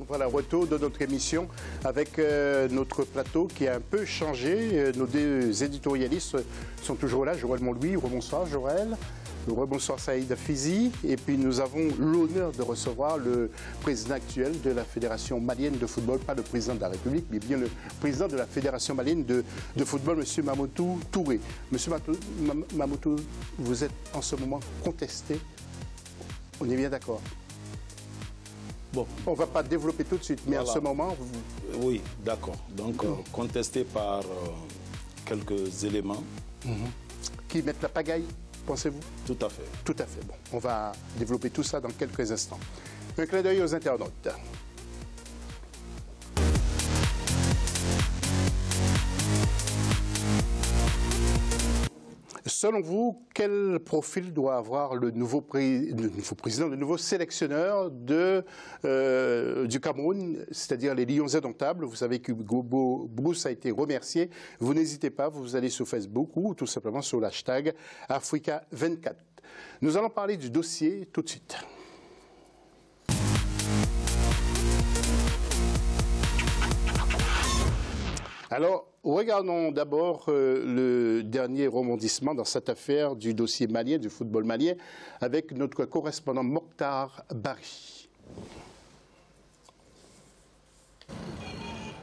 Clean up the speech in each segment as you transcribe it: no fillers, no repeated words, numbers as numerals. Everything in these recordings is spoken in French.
Voilà, retour de notre émission avec notre plateau qui a un peu changé. Nos deux éditorialistes sont toujours là. Joël Montlouis, rebonsoir Joël. Rebonsoir Saïd Fizi. Et puis nous avons l'honneur de recevoir le président actuel de la Fédération malienne de football, pas le président de la République, mais bien le président de la Fédération malienne de football, M. Mamoudou Touré. M. Mamoudou, vous êtes en ce moment contesté. On est bien d'accord? Bon, on ne va pas développer tout de suite, mais voilà. En ce moment... Oui, d'accord. Donc, contesté par quelques éléments. Qui mettent la pagaille, pensez-vous? Tout à fait. Tout à fait. Bon, on va développer tout ça dans quelques instants. Un clin d'œil aux internautes. Selon vous, quel profil doit avoir le nouveau président, le nouveau sélectionneur du Cameroun, c'est-à-dire les Lions indomptables? Vous savez que Hugo Bruce a été remercié. Vous n'hésitez pas, vous allez sur Facebook ou tout simplement sur l'hashtag Africa24. Nous allons parler du dossier tout de suite. Alors, regardons d'abord le dernier rebondissement dans cette affaire du dossier malien, du football malien, avec notre correspondant Mokhtar Bari.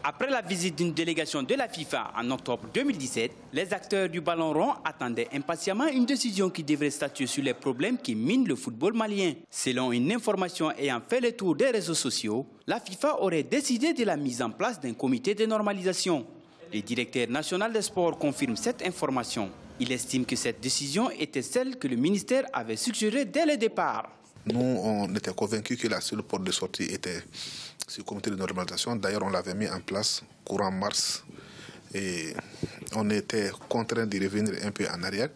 Après la visite d'une délégation de la FIFA en octobre 2017, les acteurs du ballon rond attendaient impatiemment une décision qui devrait statuer sur les problèmes qui minent le football malien. Selon une information ayant fait le tour des réseaux sociaux, la FIFA aurait décidé de la mise en place d'un comité de normalisation. Le directeur national des sports confirme cette information. Il estime que cette décision était celle que le ministère avait suggérée dès le départ. Nous, on était convaincus que la seule porte de sortie était ce comité de normalisation. D'ailleurs, on l'avait mis en place courant mars et on était contraint de revenir un peu en arrière.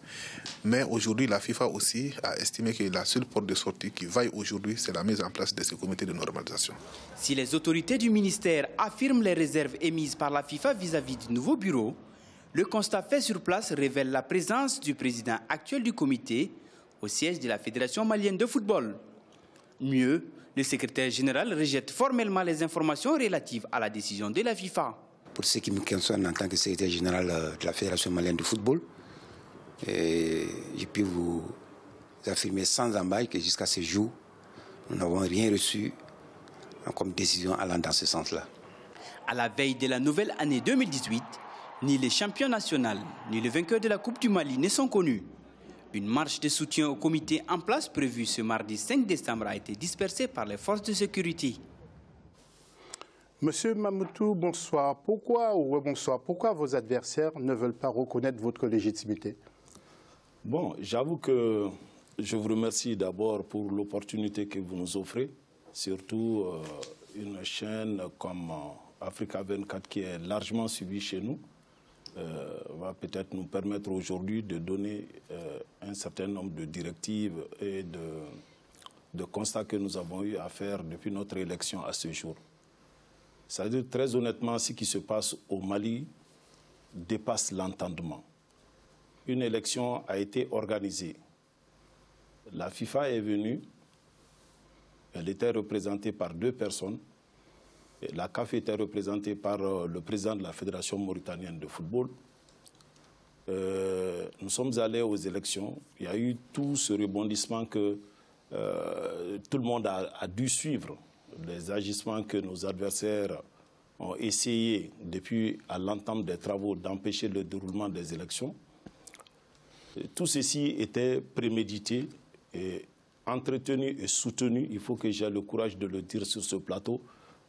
Mais aujourd'hui, la FIFA aussi a estimé que la seule porte de sortie qui vaille aujourd'hui, c'est la mise en place de ce comité de normalisation. Si les autorités du ministère affirment les réserves émises par la FIFA vis-à-vis du nouveau bureau, le constat fait sur place révèle la présence du président actuel du comité au siège de la Fédération malienne de football. Mieux, le secrétaire général rejette formellement les informations relatives à la décision de la FIFA. Pour ce qui me concerne en tant que secrétaire général de la Fédération malienne de football, je peux vous affirmer sans ambages que jusqu'à ce jour, nous n'avons rien reçu comme décision allant dans ce sens-là. À la veille de la nouvelle année 2018, ni les champions nationaux, ni le vainqueur de la Coupe du Mali ne sont connus. Une marche de soutien au comité en place prévue ce mardi 5 décembre a été dispersée par les forces de sécurité. Monsieur Mamoudou, bonsoir. Pourquoi vos adversaires ne veulent pas reconnaître votre légitimité? Bon, j'avoue que je vous remercie d'abord pour l'opportunité que vous nous offrez, surtout une chaîne comme Africa 24 qui est largement suivie chez nous. Va peut-être nous permettre aujourd'hui de donner un certain nombre de directives et de constats que nous avons eu à faire depuis notre élection à ce jour. C'est-à-dire, très honnêtement, ce qui se passe au Mali dépasse l'entendement. Une élection a été organisée. La FIFA est venue, elle était représentée par 2 personnes. La CAF était représentée par le président de la Fédération mauritanienne de football. Nous sommes allés aux élections. Il y a eu tout ce rebondissement que tout le monde a dû suivre. Les agissements que nos adversaires ont essayé depuis à l'entame des travaux d'empêcher le déroulement des élections. Tout ceci était prémédité et entretenu et soutenu, il faut que j'aie le courage de le dire sur ce plateau,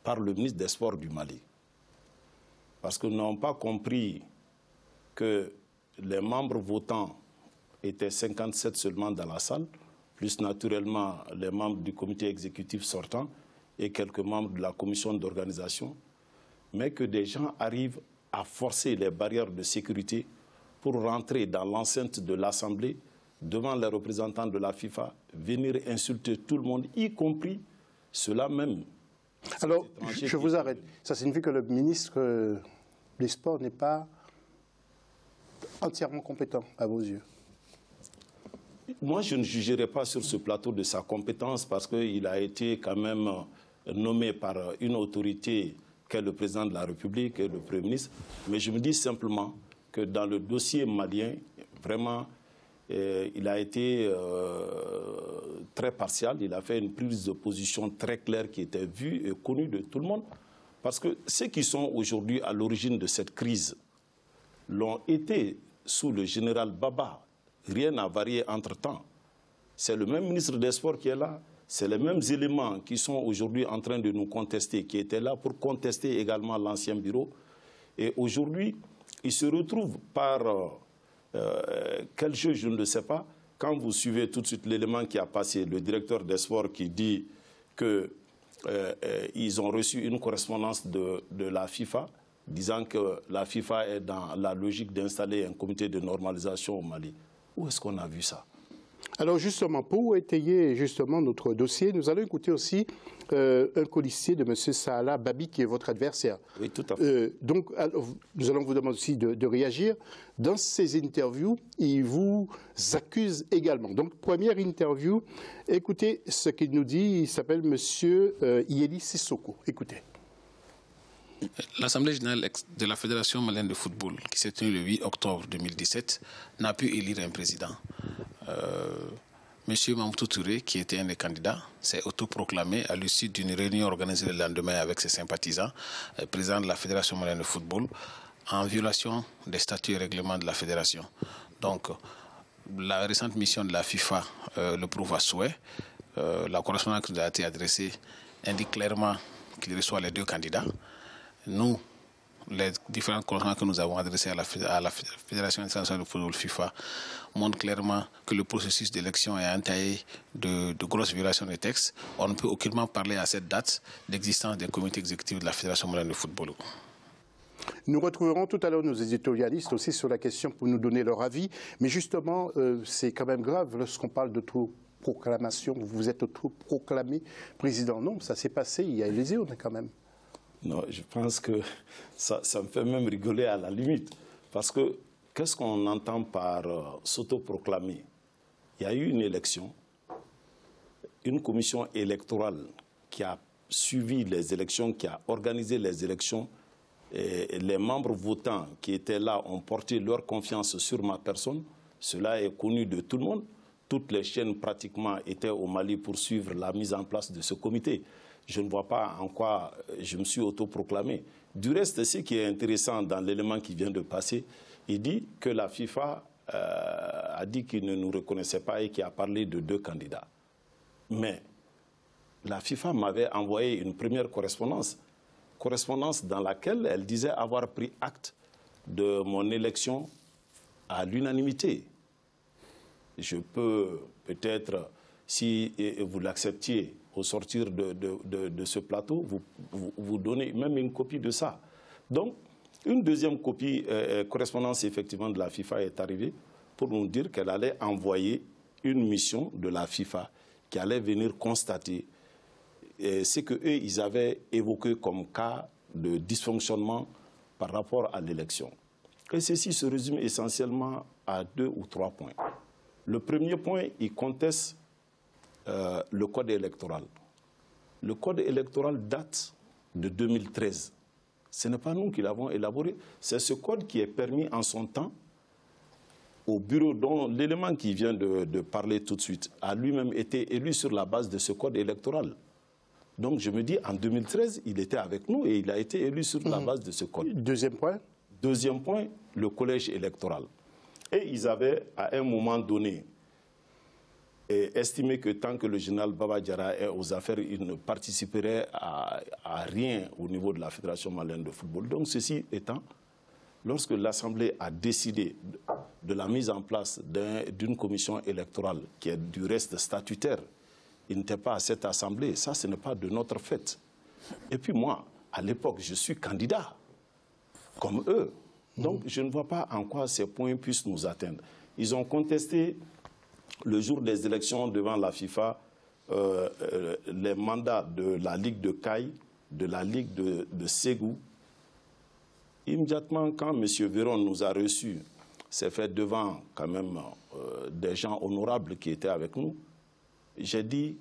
par le ministre des Sports du Mali. Parce que nous n'avons pas compris que les membres votants étaient 57 seulement dans la salle, plus naturellement les membres du comité exécutif sortant et quelques membres de la commission d'organisation, mais que des gens arrivent à forcer les barrières de sécurité pour rentrer dans l'enceinte de l'Assemblée, devant les représentants de la FIFA, venir insulter tout le monde, y compris ceux-là même. Alors, je vous arrête. Ça signifie que le ministre des Sports n'est pas entièrement compétent à vos yeux? Moi, je ne jugerai pas sur ce plateau de sa compétence parce qu'il a été quand même nommé par une autorité qu'est le président de la République et le Premier ministre. Mais je me dis simplement que dans le dossier malien, vraiment, il a été très partial. Il a fait une prise de position très claire qui était vue et connue de tout le monde. Parce que ceux qui sont aujourd'hui à l'origine de cette crise l'ont été sous le général Baba. Rien n'a varié entre-temps. C'est le même ministre des Sports qui est là. C'est les mêmes éléments qui sont aujourd'hui en train de nous contester, qui étaient là pour contester également l'ancien bureau. Et aujourd'hui, ils se retrouvent par quel jeu, je ne le sais pas. Quand vous suivez tout de suite l'élément qui a passé, le directeur des sports qui dit qu'ils ont reçu une correspondance de la FIFA, disant que la FIFA est dans la logique d'installer un comité de normalisation au Mali. Où est-ce qu'on a vu ça? Alors justement, pour étayer justement notre dossier, nous allons écouter aussi un colistier de M. Salah Babi, qui est votre adversaire. Oui, tout à fait. Donc, nous allons vous demander aussi de réagir. Dans ces interviews, il vous accuse également. Donc, première interview, écoutez ce qu'il nous dit. Il s'appelle M. Yeli Sissoko. Écoutez. L'Assemblée générale de la Fédération malienne de football, qui s'est tenue le 8 octobre 2017, n'a pu élire un président. Monsieur Mamoudou Touré, qui était un des candidats, s'est autoproclamé à l'issue d'une réunion organisée le lendemain avec ses sympathisants, président de la Fédération malienne de football, en violation des statuts et règlements de la Fédération. Donc, la récente mission de la FIFA le prouve à souhait. La correspondance qui nous a été adressée indique clairement qu'il reçoit les deux candidats. Nous, les différentes correspondances que nous avons adressées à la Fédération internationale de football FIFA montrent clairement que le processus d'élection est entaillé de grosses violations des textes. On ne peut aucunement parler à cette date d'existence des comités exécutifs de la Fédération malienne de football. Nous retrouverons tout à l'heure nos éditorialistes aussi sur la question pour nous donner leur avis. Mais justement, c'est quand même grave lorsqu'on parle d'autoproclamation. Vous êtes autoproclamé président. Non, ça s'est passé, il y a Élysée, on est quand même. Non, je pense que ça me fait même rigoler à la limite. Parce que qu'est-ce qu'on entend par s'autoproclamer? Il y a eu une élection, une commission électorale qui a suivi les élections, qui a organisé les élections. Et les membres votants qui étaient là ont porté leur confiance sur ma personne. Cela est connu de tout le monde. Toutes les chaînes pratiquement étaient au Mali pour suivre la mise en place de ce comité. Je ne vois pas en quoi je me suis autoproclamé. Du reste, ce qui est intéressant dans l'élément qui vient de passer, il dit que la FIFA a dit qu'il ne nous reconnaissait pas et qu'il a parlé de deux candidats. Mais la FIFA m'avait envoyé une première correspondance dans laquelle elle disait avoir pris acte de mon élection à l'unanimité. Je peux peut-être, si vous l'acceptiez, au sortir de ce plateau, vous donner même une copie de ça. Donc, une deuxième correspondance effectivement de la FIFA est arrivée pour nous dire qu'elle allait envoyer une mission de la FIFA qui allait venir constater ce qu'eux, ils avaient évoqué comme cas de dysfonctionnement par rapport à l'élection. Et ceci se résume essentiellement à 2 ou 3 points. Le premier point, ils contestent le code électoral. Le code électoral date de 2013. Ce n'est pas nous qui l'avons élaboré. C'est ce code qui est permis en son temps au bureau dont l'élément qui vient de parler tout de suite a lui-même été élu sur la base de ce code électoral. Donc je me dis, en 2013, il était avec nous et il a été élu sur la base de ce code. Deuxième point. Deuxième point, le collège électoral. Et ils avaient, à un moment donné, estimé que tant que le général Baba Diarra est aux affaires, il ne participerait à rien au niveau de la Fédération malienne de football. Donc ceci étant, lorsque l'Assemblée a décidé de la mise en place d'une commission électorale qui est du reste statutaire, il n'était pas à cette Assemblée. Ça, ce n'est pas de notre fait. Et puis moi, à l'époque, je suis candidat, comme eux. Donc je ne vois pas en quoi ces points puissent nous atteindre. Ils ont contesté le jour des élections devant la FIFA les mandats de la Ligue de Caille, de la Ligue de Ségou. Immédiatement, quand M. Véron nous a reçus, c'est fait devant quand même des gens honorables qui étaient avec nous, j'ai dit,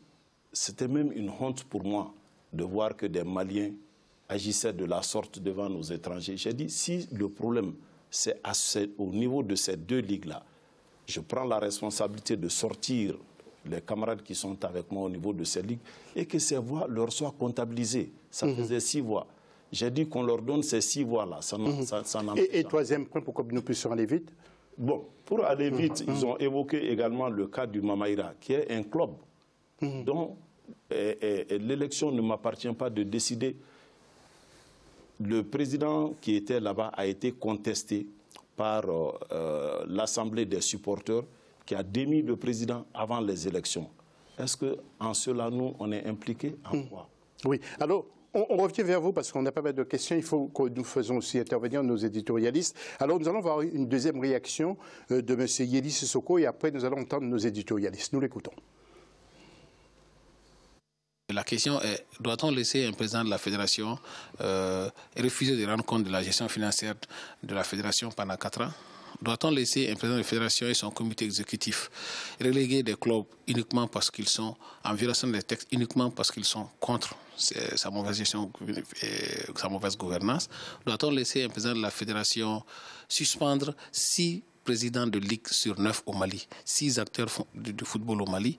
c'était même une honte pour moi de voir que des Maliens agissaient de la sorte devant nos étrangers. J'ai dit, si le problème c'est au niveau de ces deux ligues-là, je prends la responsabilité de sortir les camarades qui sont avec moi au niveau de ces ligues et que ces voix leur soient comptabilisées. Ça faisait 6 voix. J'ai dit qu'on leur donne ces 6 voix-là. Et troisième point, pour que nous puissions aller vite. Bon, pour aller vite, ils ont évoqué également le cas du Mamaïra, qui est un club dont l'élection ne m'appartient pas de décider. Le président qui était là-bas a été contesté par l'Assemblée des supporters qui a démis le président avant les élections. Est-ce qu'en cela, nous, on est impliqués en quoi? Oui. Alors, on revient vers vous parce qu'on a pas mal de questions. Il faut que nous faisons aussi intervenir nos éditorialistes. Alors, nous allons avoir une deuxième réaction de M. Yeli Sissoko et après, nous allons entendre nos éditorialistes. Nous l'écoutons. La question est, doit-on laisser un président de la fédération refuser de rendre compte de la gestion financière de la fédération pendant 4 ans? Doit-on laisser un président de la fédération et son comité exécutif reléguer des clubs uniquement parce qu'ils sont en violation des textes, uniquement parce qu'ils sont contre sa mauvaise gestion et sa mauvaise gouvernance? Doit-on laisser un président de la fédération suspendre 6 présidents de ligue sur 9 au Mali, 6 acteurs du football au Mali,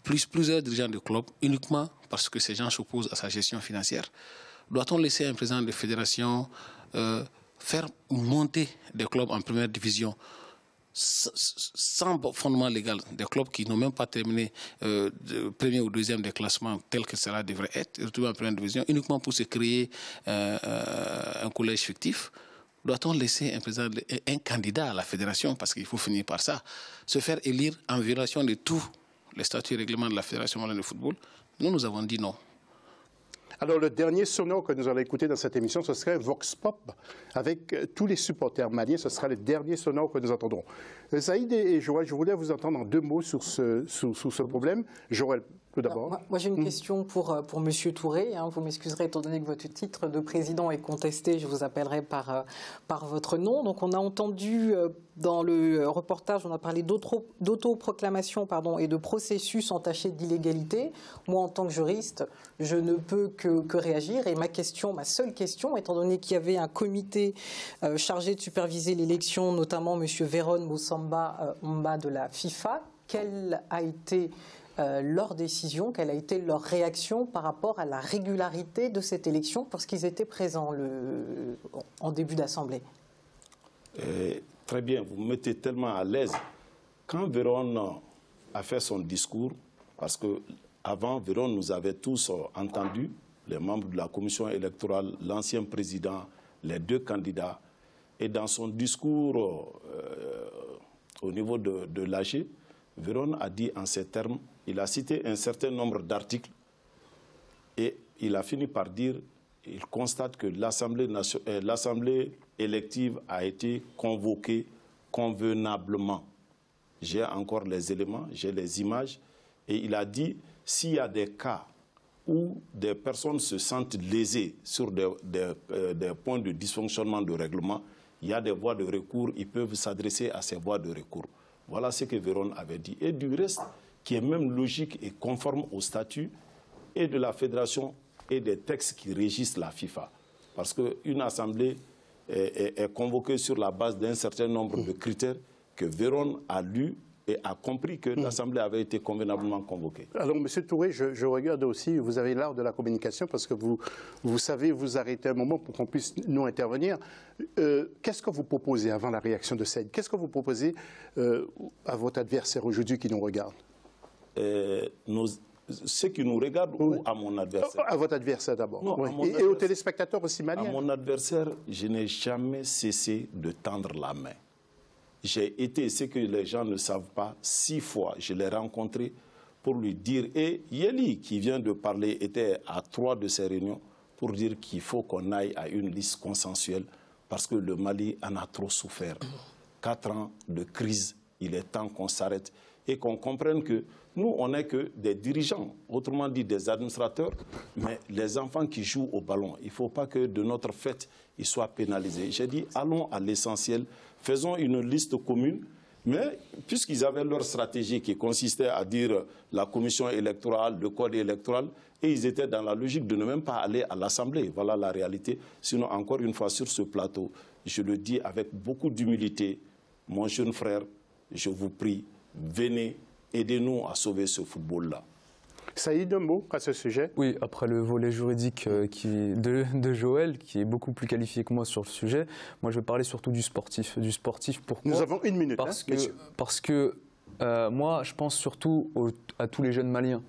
plus plusieurs dirigeants de clubs, uniquement parce que ces gens s'opposent à sa gestion financière? Doit-on laisser un président de fédération faire monter des clubs en première division sans fondement légal, des clubs qui n'ont même pas terminé premier ou deuxième des classements tel que cela devrait être, retrouver en première division, uniquement pour se créer un collège fictif? Doit-on laisser un candidat à la fédération, parce qu'il faut finir par ça, se faire élire en violation de tous les statuts et règlements de la Fédération malienne de football? Nous avons dit non. Alors, le dernier sonore que nous allons écouter dans cette émission, ce serait Vox Pop, avec tous les supporters maliens. Ce sera le dernier sonore que nous entendrons. Saïd et Joël, je voulais vous entendre en 2 mots sur ce problème. Joël, tout d'abord. Moi, j'ai une question pour M. Touré. Vous m'excuserez, étant donné que votre titre de président est contesté, je vous appellerai par votre nom. Donc, on a entendu dans le reportage, on a parlé d'autoproclamation et de processus entachés d'illégalité. Moi, en tant que juriste, je ne peux que réagir. Et ma seule question, étant donné qu'il y avait un comité chargé de superviser l'élection, notamment M. Véron Moussamba de la FIFA, quelle a été leur décision, quelle a été leur réaction par rapport à la régularité de cette élection parce qu'ils étaient présents en début d'assemblée? Très bien, vous me mettez tellement à l'aise. Quand Véron a fait son discours, parce qu'avant, Véron nous avait tous entendus, les membres de la commission électorale, l'ancien président, les 2 candidats, et dans son discours au niveau de l'AG, Véron a dit en ces termes, il a cité un certain nombre d'articles et il a fini par dire, il constate que l'Assemblée élective a été convoquée convenablement. J'ai encore les éléments, j'ai les images et il a dit, s'il y a des cas où des personnes se sentent lésées sur des points de dysfonctionnement de règlement, il y a des voies de recours, ils peuvent s'adresser à ces voies de recours. Voilà ce que Véron avait dit. Et du reste, qui est même logique et conforme au statut et de la fédération et des textes qui régissent la FIFA. Parce qu'une assemblée est convoquée sur la base d'un certain nombre de critères que Véron a lus et a compris que l'Assemblée avait été convenablement convoquée. Alors, M. Touré, je regarde aussi, vous avez l'art de la communication parce que vous savez vous arrêter un moment pour qu'on puisse nous intervenir. Qu'est-ce que vous proposez avant la réaction de Saïd? Qu'est-ce que vous proposez à votre adversaire aujourd'hui qui nous regarde? Ceux qui nous regardent ou à mon adversaire? À votre adversaire d'abord. Et aux téléspectateurs aussi maliens. À mon adversaire, je n'ai jamais cessé de tendre la main. J'ai été, ce que les gens ne savent pas, 6 fois, je l'ai rencontré pour lui dire, et Yeli, qui vient de parler, était à 3 de ces réunions, pour dire qu'il faut qu'on aille à une liste consensuelle, parce que le Mali en a trop souffert. 4 ans de crise, il est temps qu'on s'arrête et qu'on comprenne que nous, on n'est que des dirigeants, autrement dit des administrateurs, mais les enfants qui jouent au ballon, il ne faut pas que de notre fête, ils soient pénalisés. J'ai dit, allons à l'essentiel, faisons une liste commune Mais puisqu'ils avaient leur stratégie qui consistait à dire la commission électorale, le code électoral, et ils étaient dans la logique de ne même pas aller à l'Assemblée. Voilà la réalité. Sinon, encore une fois, sur ce plateau, je le dis avec beaucoup d'humilité, mon jeune frère, je vous prie, venez, aidez-nous à sauver ce football-là. Saïd, un mot à ce sujet? Oui, après le volet juridique de Joël, qui est beaucoup plus qualifié que moi sur le sujet, moi je vais parler surtout du sportif. Du sportif, pourquoi? Nous avons une minute, parce que moi je pense surtout à tous les jeunes Maliens.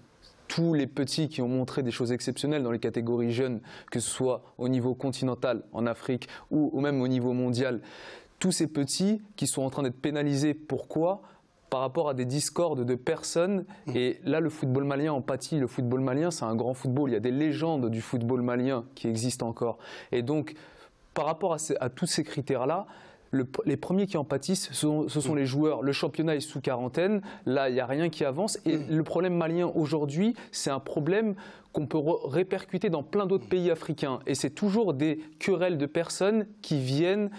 Tous les petits qui ont montré des choses exceptionnelles dans les catégories jeunes, que ce soit au niveau continental, en Afrique, ou même au niveau mondial. Tous ces petits qui sont en train d'être pénalisés. Pourquoi? Par rapport à des discordes de personnes. Et là, le football malien en pâtit. Le football malien, c'est un grand football. Il y a des légendes du football malien qui existent encore. Et donc, par rapport à tous ces critères-là, les premiers qui en pâtissent, ce sont les joueurs. Le championnat est sous quarantaine. Là, il n'y a rien qui avance. Et le problème malien aujourd'hui, c'est un problème qu'on peut répercuter dans plein d'autres pays africains. Et c'est toujours des querelles de personnes qui viennent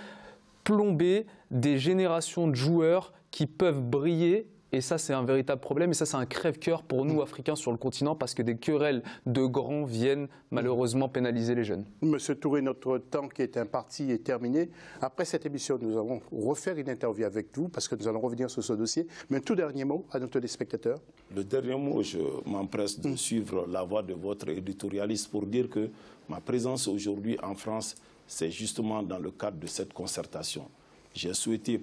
plomber des générations de joueurs qui peuvent briller, et ça c'est un véritable problème, et ça c'est un crève-cœur pour nous Africains sur le continent, parce que des querelles de grands viennent malheureusement pénaliser les jeunes. Monsieur Touré, notre temps qui est imparti est terminé. Après cette émission, nous allons refaire une interview avec vous, parce que nous allons revenir sur ce dossier. Mais un tout dernier mot à nos téléspectateurs. Le dernier mot, je m'empresse de suivre la voie de votre éditorialiste pour dire que ma présence aujourd'hui en France, c'est justement dans le cadre de cette concertation. J'ai souhaité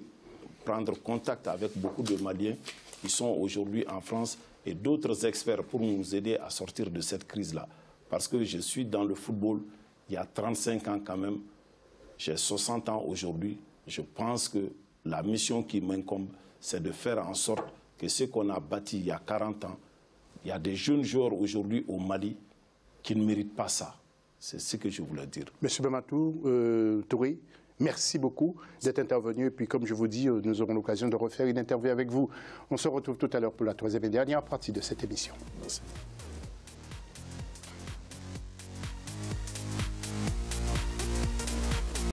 prendre contact avec beaucoup de Maliens qui sont aujourd'hui en France et d'autres experts pour nous aider à sortir de cette crise-là. Parce que je suis dans le football il y a 35 ans quand même, j'ai 60 ans aujourd'hui. Je pense que la mission qui m'incombe, c'est de faire en sorte que ce qu'on a bâti il y a 40 ans, il y a des jeunes joueurs aujourd'hui au Mali qui ne méritent pas ça. C'est ce que je voulais dire. Monsieur Bamatou Touré, merci beaucoup d'être intervenu. Et puis, comme je vous dis, nous aurons l'occasion de refaire une interview avec vous. On se retrouve tout à l'heure pour la troisième et dernière partie de cette émission. Merci.